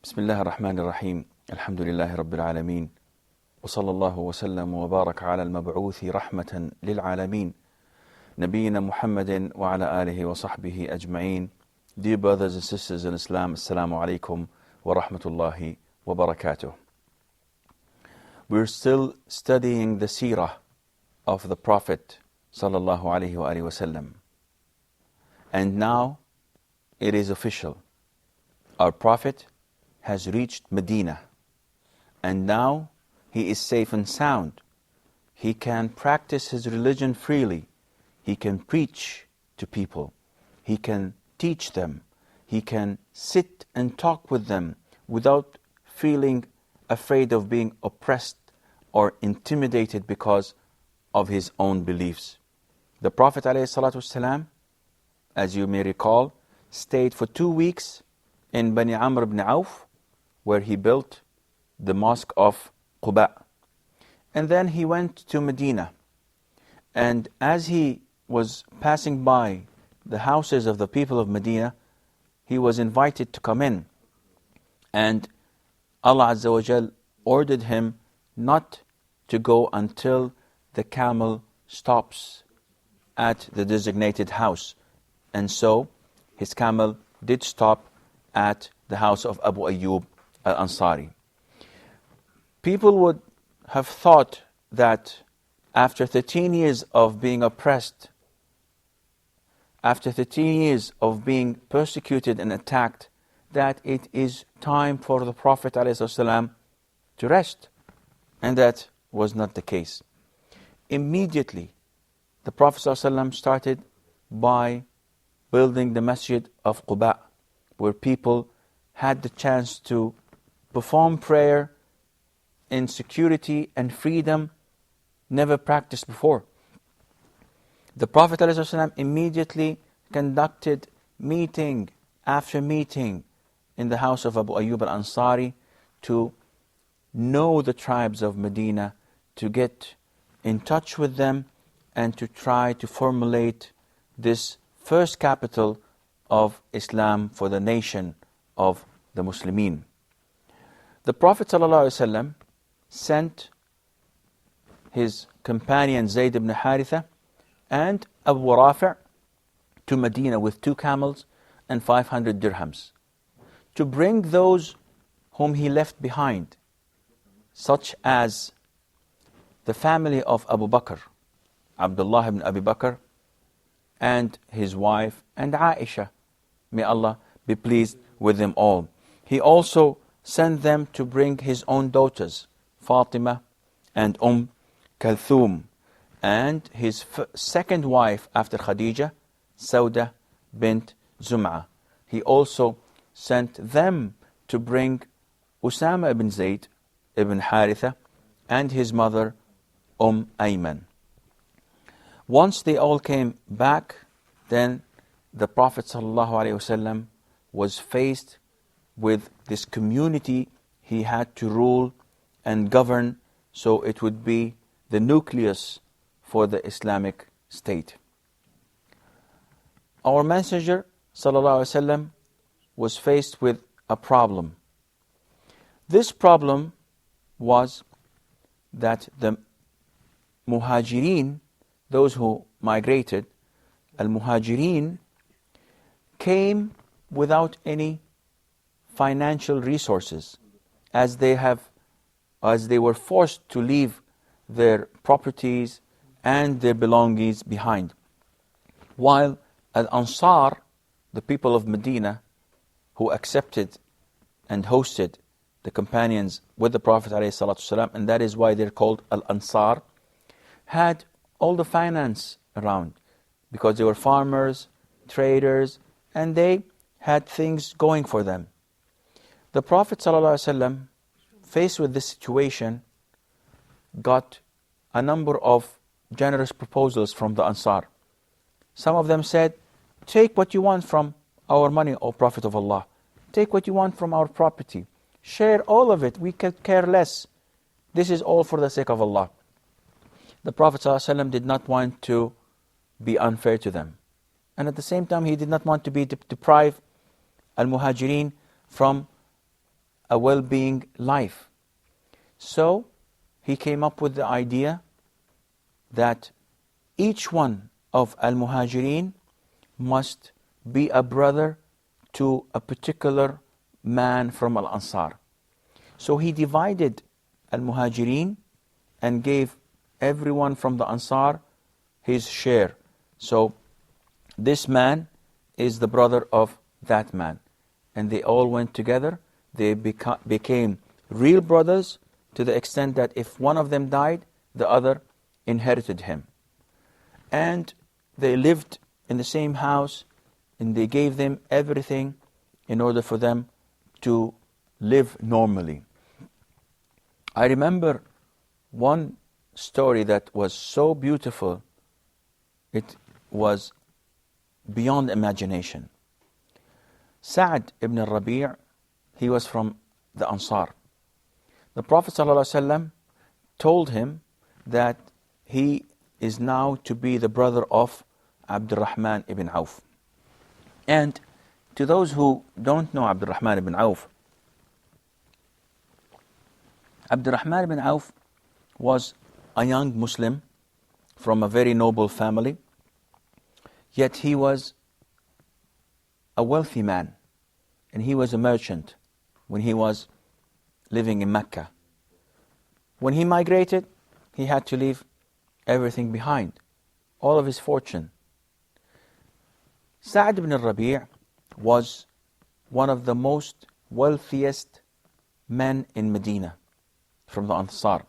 بسم الله الرحمن الرحيم. الحمد لله رب العالمين، وصلى الله وسلم وبارك على المبعوث رحمة للعالمين نبينا محمد وعلى آله وصحبه أجمعين. Dear brothers and sisters in Islam, Assalamu alaikum wa rahmatullahi wa barakatuh. We're still studying the seerah of the Prophet sallallahu alaihi wasallam. And now it is official. Our Prophet has reached Medina, and now he is safe and sound. He can practice his religion freely. He can preach to people. He can teach them. He can sit and talk with them without feeling afraid of being oppressed or intimidated because of his own beliefs. The Prophet ﷺ, as you may recall, stayed for 2 weeks in Bani Amr ibn Auf, where he built the mosque of Quba. And then he went to Medina. And as he was passing by the houses of the people of Medina, he was invited to come in. And Allah Azza wa Jal ordered him not to go until the camel stops at the designated house. And so his camel did stop at the house of Abu Ayyub Al-Ansari. People would have thought that after 13 years of being oppressed, after 13 years of being persecuted and attacked, that it is time for the Prophet ﷺ to rest. And that was not the case. Immediately, the Prophet ﷺ started by building the masjid of Quba, where people had the chance to perform prayer in security and freedom never practiced before. The Prophet ﷺ immediately conducted meeting after meeting in the house of Abu Ayyub Al-Ansari to know the tribes of Medina, to get in touch with them, and to try to formulate this first capital of Islam for the nation of the Muslimin. The Prophet ﷺ sent his companion Zayd ibn Haritha and Abu Rafi' to Medina with 2 camels and 500 dirhams to bring those whom he left behind, such as the family of Abu Bakr, Abdullah ibn Abi Bakr, and his wife, and Aisha. May Allah be pleased with them all. He also sent them to bring his own daughters, Fatima and Kalthum, and his second wife after Khadija, Sauda bint Zum'ah. He also sent them to bring Usama ibn Zayd ibn Haritha and his mother Ayman. Once they all came back, then the Prophet ﷺ was faced with this community he had to rule and govern, so it would be the nucleus for the Islamic State. Our Messenger ﷺ was faced with a problem. This problem was that the Muhajirin, those who migrated, Al-Muhajirin, came without any financial resources, as they were forced to leave their properties and their belongings behind. While Al-Ansar, the people of Medina, who accepted and hosted the companions with the Prophet ﷺ, and that is why they're called Al-Ansar, had all the finance around, because they were farmers, traders, and they had things going for them. The Prophet ﷺ, faced with this situation, got a number of generous proposals from the Ansar. Some of them said, take what you want from our money, O Prophet of Allah. Take what you want from our property. Share all of it. We could care less. This is all for the sake of Allah. The Prophet ﷺ did not want to be unfair to them. And at the same time, he did not want to deprive Al-Muhajirin from a well-being life. So he came up with the idea that each one of Al-Muhajirin must be a brother to a particular man from Al-Ansar. So he divided Al-Muhajirin and gave everyone from the Ansar his share. So this man is the brother of that man. And they all went together. They became real brothers, to the extent that if one of them died, the other inherited him. And they lived in the same house, and they gave them everything in order for them to live normally. I remember one story that was so beautiful, it was beyond imagination. Sa'd ibn al-Rabi', he was from the Ansar. The Prophet ﷺ told him that he is now to be the brother of Abdurrahman ibn Auf. And to those who don't know Abdurrahman ibn Auf, Abdurrahman ibn Auf was a young Muslim from a very noble family, yet he was a wealthy man, and he was a merchant when he was living in Mecca. When he migrated, he had to leave everything behind, all of his fortune. Sa'd ibn al-Rabi' was one of the most wealthiest men in Medina from the Ansar.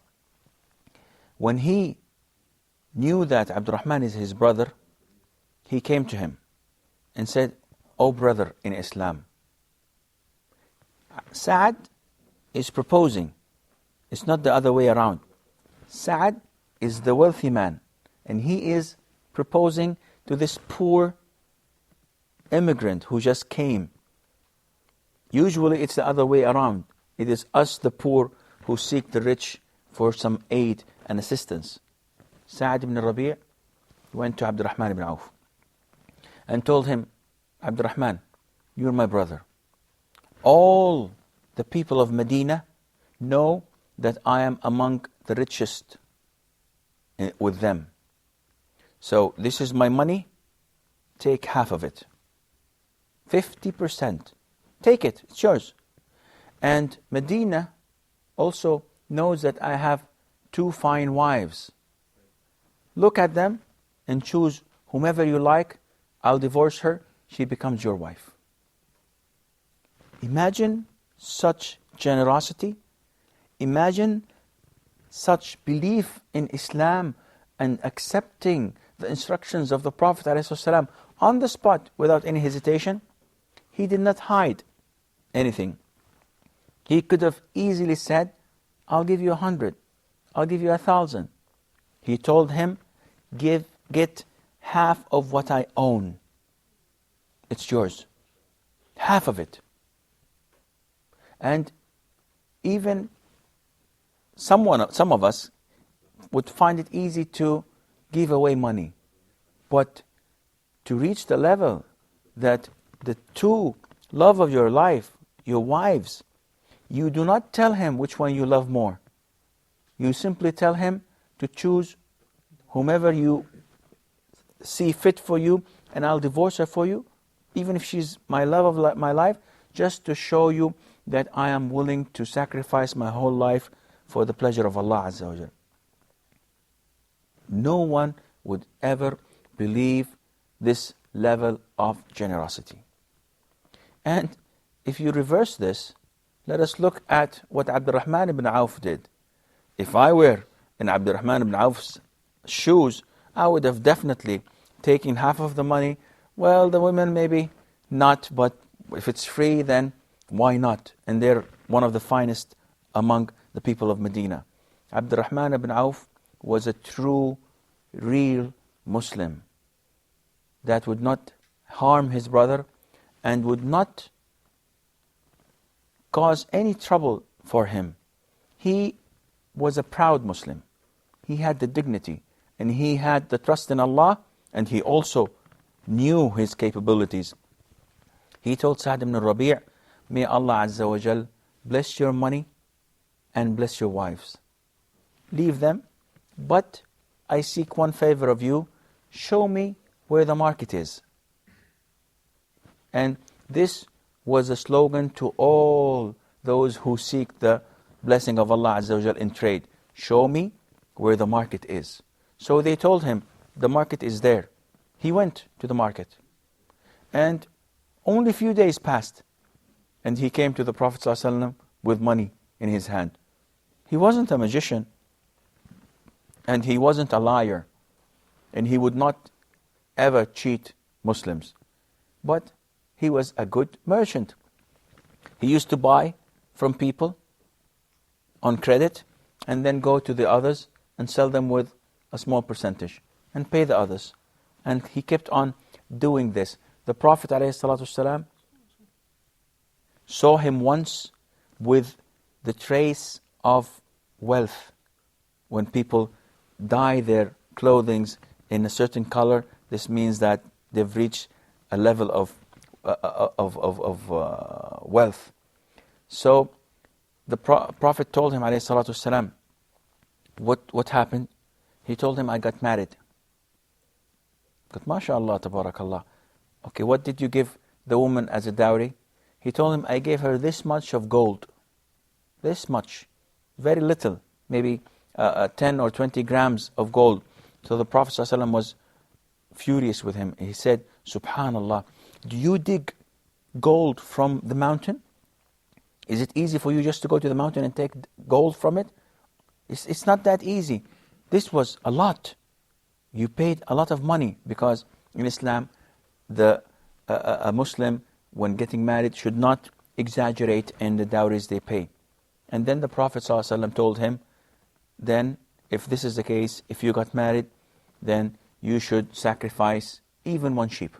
When he knew that Abdurrahman is his brother, he came to him and said, "O brother in Islam." Sa'd is proposing. It's not the other way around. Sa'd is the wealthy man, and he is proposing to this poor immigrant who just came. Usually it's the other way around. It is us, the poor, who seek the rich for some aid and assistance. Sa'd ibn Rabi' went to Abdurrahman ibn Auf and told him, "Abdurrahman, you're my brother. All the people of Medina know that I am among the richest with them. So this is my money, take half of it. 50%. Take it, it's yours. And Medina also knows that I have 2 fine wives. Look at them and choose whomever you like. I'll divorce her, she becomes your wife." Imagine such generosity. Imagine such belief in Islam and accepting the instructions of the Prophet ﷺ on the spot without any hesitation. He did not hide anything. He could have easily said, "I'll give you 100, I'll give you 1,000. He told him, get half of what I own. It's yours. Half of it. And even some of us would find it easy to give away money. But to reach the level that the two love of your life, your wives, you do not tell him which one you love more. You simply tell him to choose whomever you see fit for you, and I'll divorce her for you, even if she's my love of my life, just to show you that I am willing to sacrifice my whole life for the pleasure of Allah Azza wa Jal." No one would ever believe this level of generosity. And if you reverse this, let us look at what Abdurrahman ibn Auf did. If I were in Abdurrahman ibn Auf's shoes, I would have definitely taken half of the money. Well, the women maybe not, but if it's free, then why not? And they're one of the finest among the people of Medina. Abdurrahman ibn Auf was a true, real Muslim that would not harm his brother and would not cause any trouble for him. He was a proud Muslim. He had the dignity and he had the trust in Allah, and he also knew his capabilities. He told Sa'd ibn Rabi', may Allah Azza wa Jal bless your money and bless your wives. Leave them, but I seek one favor of you, show me where the market is. And this was a slogan to all those who seek the blessing of Allah Azza wa Jal in trade. Show me where the market is. So they told him, the market is there. He went to the market. And only a few days passed, and he came to the Prophet ﷺ with money in his hand. He wasn't a magician, and he wasn't a liar, and he would not ever cheat Muslims. But he was a good merchant. He used to buy from people on credit, and then go to the others and sell them with a small percentage, and pay the others. And he kept on doing this. The Prophet ﷺ saw him once with the trace of wealth. When people dye their clothing in a certain color, this means that they've reached a level of wealth. So the Prophet told him ﷺ, what happened? He told him, I got married. But mashallah, tabarakallah. Okay, what did you give the woman as a dowry? He told him, I gave her this much of gold. This much. Very little. Maybe 10 or 20 grams of gold. So the Prophet ﷺ was furious with him. He said, Subhanallah, do you dig gold from the mountain? Is it easy for you just to go to the mountain and take gold from it? It's not that easy. This was a lot. You paid a lot of money, because in Islam, a Muslim, when getting married, should not exaggerate in the dowries they pay. And then the Prophet ﷺ told him, then if this is the case, if you got married, then you should sacrifice even one sheep.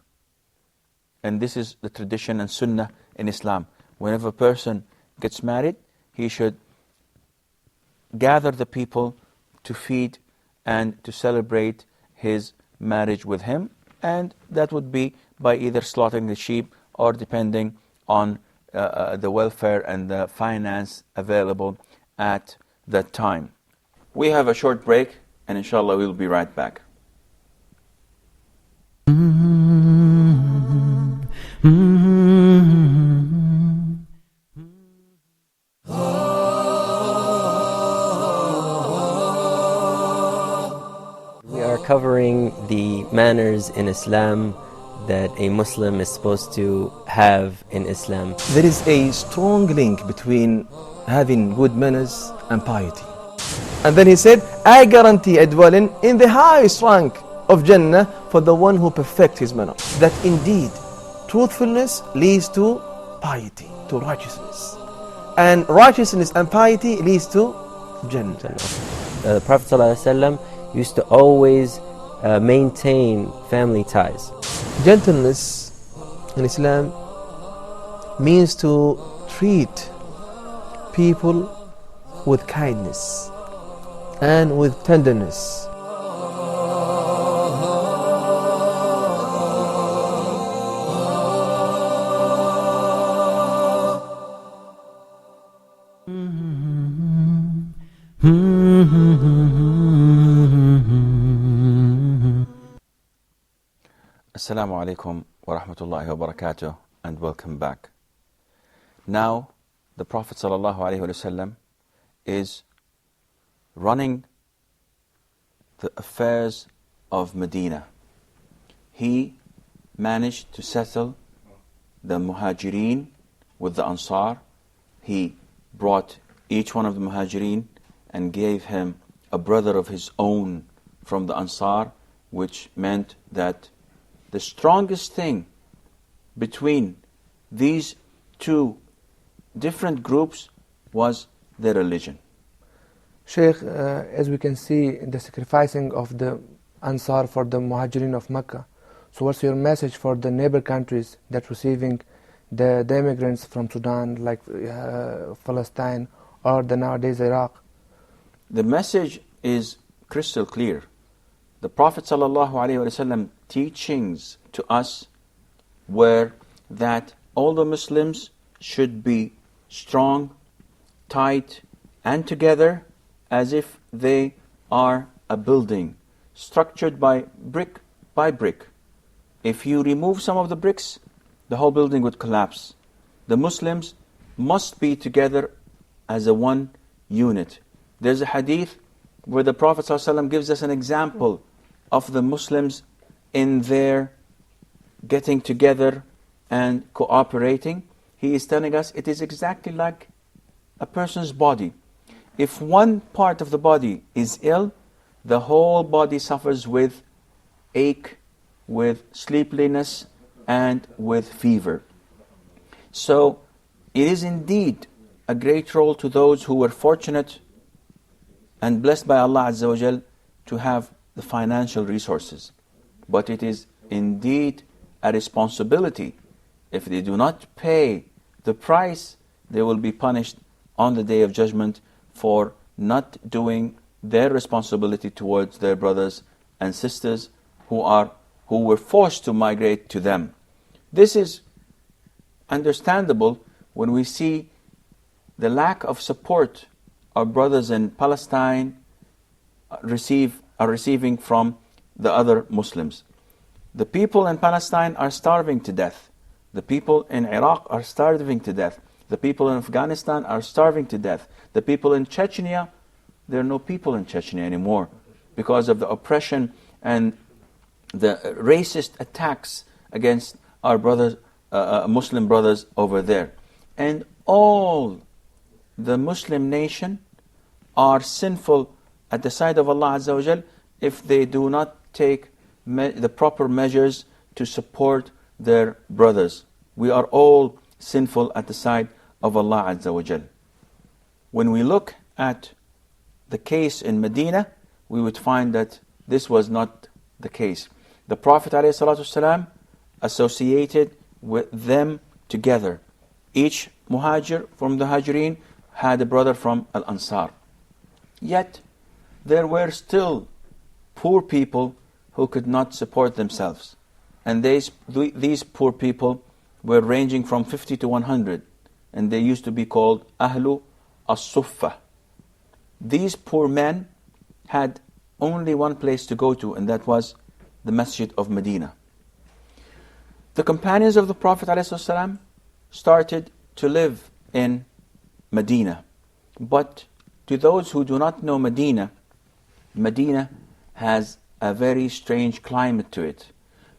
And this is the tradition and sunnah in Islam. Whenever a person gets married, he should gather the people to feed and to celebrate his marriage with him. And that would be by either slaughtering the sheep or depending on the welfare and the finance available at that time. We have a short break, and inshallah we'll be right back. We are covering the manners in Islam that a Muslim is supposed to have in Islam. There is a strong link between having good manners and piety. And then he said, I guarantee a dwelling in the highest rank of Jannah for the one who perfects his manner. That indeed, truthfulness leads to piety, to righteousness. And righteousness and piety leads to Jannah. The Prophet ﷺ used to always maintain family ties. Gentleness in Islam means to treat people with kindness and with tenderness. Assalamu alaikum wa rahmatullahi wa barakatuh, and welcome back. Now, the Prophet sallallahu alaihi wasallam is running the affairs of Medina. He managed to settle the Muhajirin with the Ansar. He brought each one of the Muhajirin and gave him a brother of his own from the Ansar, which meant that the strongest thing between these two different groups was their religion. Sheikh, as we can see in the sacrificing of the Ansar for the Muhajirin of Mecca, so what's your message for the neighbor countries that receiving the immigrants from Sudan, like Palestine or the nowadays Iraq? The message is crystal clear. The Prophet ﷺ teachings to us were that all the Muslims should be strong, tight, and together as if they are a building, structured by brick. If you remove some of the bricks, the whole building would collapse. The Muslims must be together as a one unit. There's a hadith where the Prophet ﷺ gives us an example of the Muslims in their getting together and cooperating. He is telling us it is exactly like a person's body. If one part of the body is ill, the whole body suffers with ache, with sleepiness, and with fever. So it is indeed a great role to those who were fortunate and blessed by Allah Azza wa Jal to have the financial resources. But it is indeed a responsibility. If they do not pay the price, they will be punished on the Day of Judgment for not doing their responsibility towards their brothers and sisters who were forced to migrate to them. This is understandable when we see the lack of support our brothers in Palestine are receiving from the other Muslims. The people in Palestine are starving to death. The people in Iraq are starving to death. The people in Afghanistan are starving to death. The people in Chechnya, there are no people in Chechnya anymore because of the oppression and the racist attacks against our brothers, Muslim brothers over there. And all the Muslim nation are sinful at the sight of Allah Azza wa Jal if they do not take the proper measures to support their brothers. We are all sinful at the sight of Allah Azza wa Jal. When we look at the case in Medina, we would find that this was not the case. The Prophet ﷺ associated with them together. Each muhajir from the Hajireen had a brother from Al-Ansar. Yet, there were still poor people who could not support themselves. And these poor people were ranging from 50 to 100. And they used to be called Ahlu As-Suffa. These poor men had only one place to go to, and that was the Masjid of Medina. The companions of the Prophet ﷺ started to live in Medina. But to those who do not know Medina, Medina has a very strange climate to it.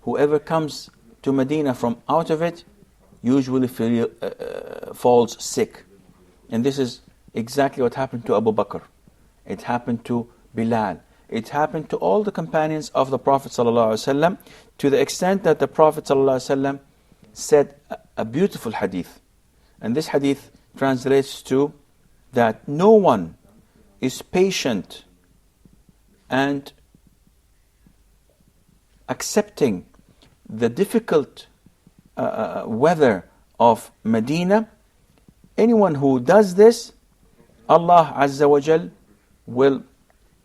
Whoever comes to Medina from out of it usually falls sick. And this is exactly what happened to Abu Bakr. It happened to Bilal. It happened to all the companions of the Prophet ﷺ, to the extent that the Prophet ﷺ said a beautiful hadith. And this hadith translates to that no one is patient and accepting the difficult weather of Medina. Anyone who does this, Allah Azza wa Jal will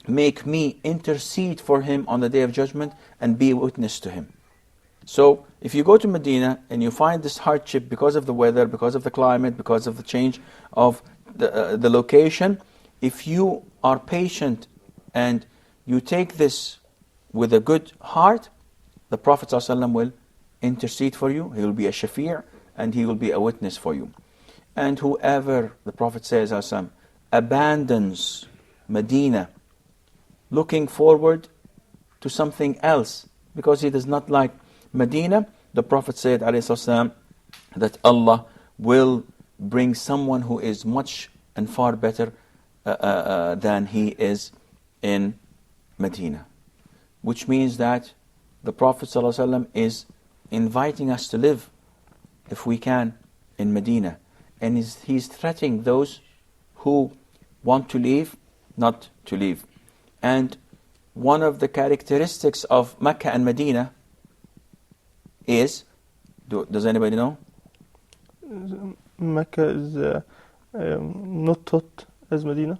make me intercede for him on the Day of Judgment and be a witness to him. So if you go to Medina and you find this hardship because of the weather, because of the climate, because of the change of the location, if you are patient and you take this with a good heart, the Prophet ﷺ will intercede for you. He will be a shafi' and he will be a witness for you. And whoever, the Prophet says, abandons Medina looking forward to something else because he does not like Medina, the Prophet said ﷺ, that Allah will bring someone who is much and far better than he is in Medina. Which means that the Prophet ﷺ is inviting us to live if we can, in Medina. And he's threatening those who want to leave, not to leave. And one of the characteristics of Mecca and Medina is, does anybody know? Mecca is not hot as Medina.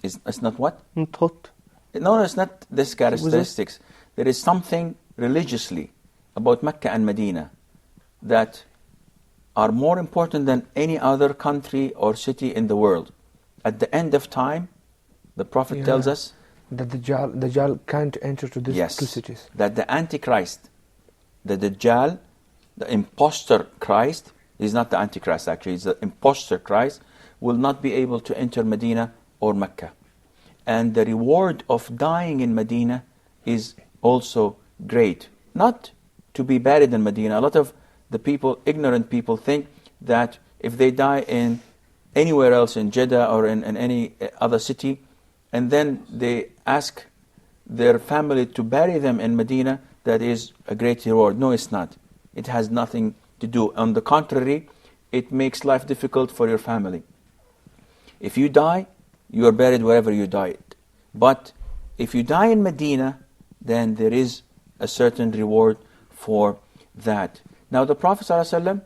It's not what? Not hot. No, it's not this characteristics. There is something religiously about Mecca and Medina that are more important than any other country or city in the world. At the end of time, the Prophet tells us that the Dajjal can't enter to these two cities. That the Antichrist, the Dajjal, the impostor Christ, is not the Antichrist actually, it's the impostor Christ, will not be able to enter Medina or Mecca. And the reward of dying in Medina is also great. Not to be buried in Medina. A lot of the people, ignorant people, think that if they die in anywhere else, in Jeddah or in any other city, and then they ask their family to bury them in Medina, that is a great reward. No, it's not. It has nothing to do. On the contrary, it makes life difficult for your family. If you die, you are buried wherever you died. But if you die in Medina, then there is a certain reward for that. Now the Prophet ﷺ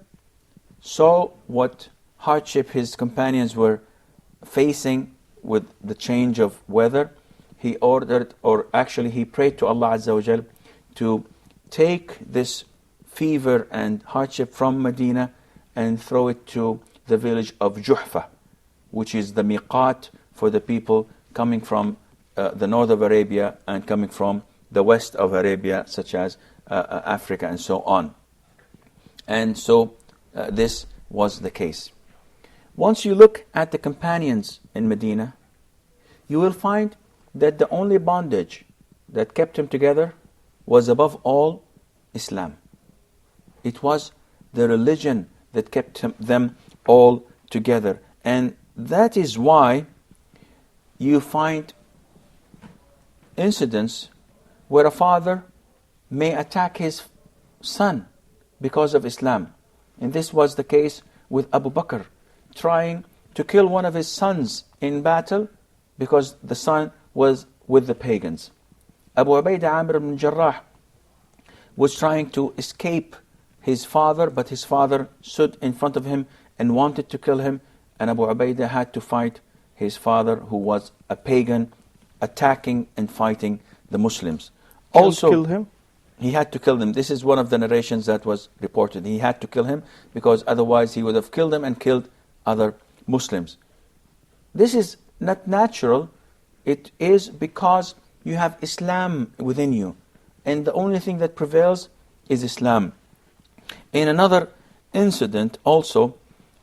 saw what hardship his companions were facing with the change of weather. He ordered, or actually he prayed to Allah Azza wa Jal to take this fever and hardship from Medina and throw it to the village of Juhfa, which is the miqat for the people coming from the north of Arabia and coming from the west of Arabia, such as Africa and so on. And so this was the case. Once you look at the companions in Medina, you will find that the only bondage that kept them together was above all Islam. It was the religion that kept them all together. And that is why you find incidents where a father may attack his son because of Islam. And this was the case with Abu Bakr, trying to kill one of his sons in battle because the son was with the pagans. Abu Ubaidah Amir ibn Jarrah was trying to escape his father, but his father stood in front of him and wanted to kill him, and Abu Ubaidah had to fight his father, who was a pagan, attacking and fighting the Muslims. Kill him? He had to kill him. This is one of the narrations that was reported. He had to kill him because otherwise he would have killed him and killed other Muslims. This is not natural. It is because you have Islam within you. And the only thing that prevails is Islam. In another incident also,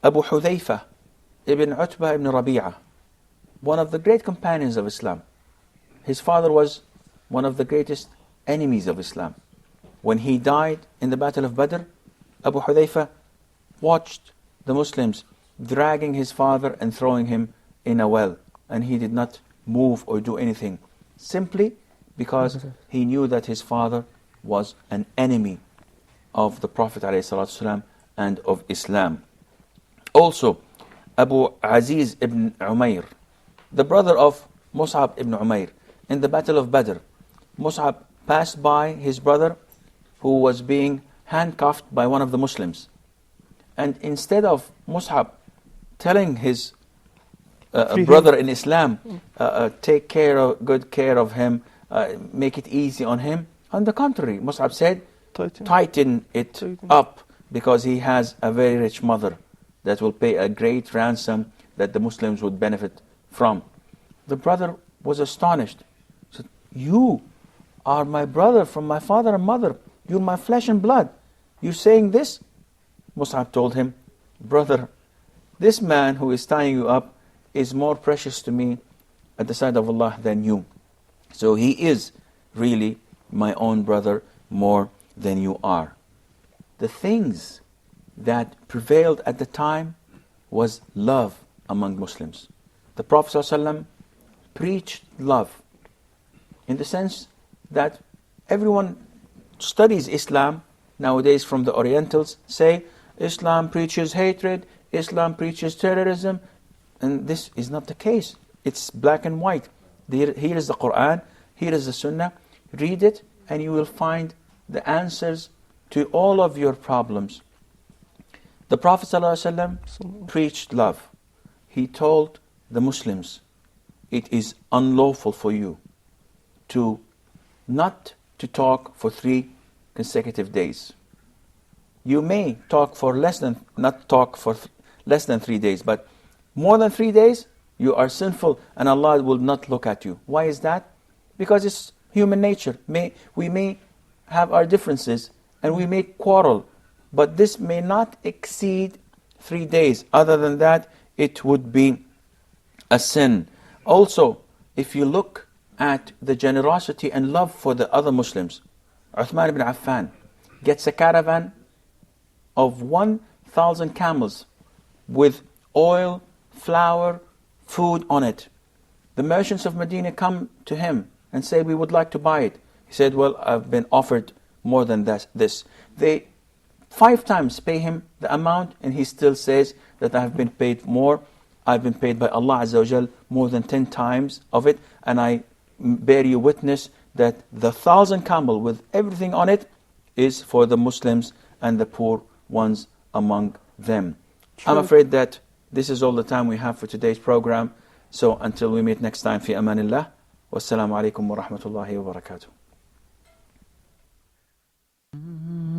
Abu Hudhayfa ibn Utbah ibn Rabi'ah, one of the great companions of Islam. His father was one of the greatest enemies of Islam. When he died in the Battle of Badr, Abu Hudhayfa watched the Muslims dragging his father and throwing him in a well. And he did not move or do anything, simply because he knew that his father was an enemy of the Prophet ﷺ and of Islam. Also, Abu Aziz ibn Umayr, the brother of Mus'ab ibn Umayr, in the Battle of Badr, Mus'ab passed by his brother who was being handcuffed by one of the Muslims. And instead of Mus'ab telling his brother in Islam, take good care of him, make it easy on him, on the contrary, Mus'ab said, tighten it up, because he has a very rich mother that will pay a great ransom that the Muslims would benefit from. The brother was astonished. He said, you are my brother from my father and mother. You're my flesh and blood. You're saying this? Mus'ab told him, brother, this man who is tying you up is more precious to me at the sight of Allah than you. So he is really my own brother more than you are. The things that prevailed at the time was love among Muslims. The Prophet ﷺ preached love in the sense that everyone studies Islam nowadays from the Orientals, say Islam preaches hatred, Islam preaches terrorism, and this is not the case. It's black and white. Here is the Quran, here is the Sunnah. Read it and you will find the answers to all of your problems. The Prophet ﷺ preached love. He told the Muslims, it is unlawful for you to not to talk for 3 consecutive days. You may talk for not talk for less than 3 days, but more than 3 days, you are sinful and Allah will not look at you. Why is that? Because it's human nature. We may have our differences and we may quarrel, but this may not exceed 3 days. Other than that, it would be a sin. Also, if you look at the generosity and love for the other Muslims, Uthman ibn Affan gets a caravan of 1,000 camels with oil, flour, food on it. The merchants of Medina come to him and say, we would like to buy it. He said, well, I've been offered more than this. They 5 times pay him the amount and he still says that I have been paid more. I've been paid by Allah Azza wa Jal more than 10 times of it, and I bear you witness that the 1,000 camel with everything on it is for the Muslims and the poor ones among them. True. I'm afraid that this is all the time we have for today's program. So until we meet next time, fi amanillah. Wassalamu alaikum wa rahmatullahi wa barakatuh. Mm-hmm.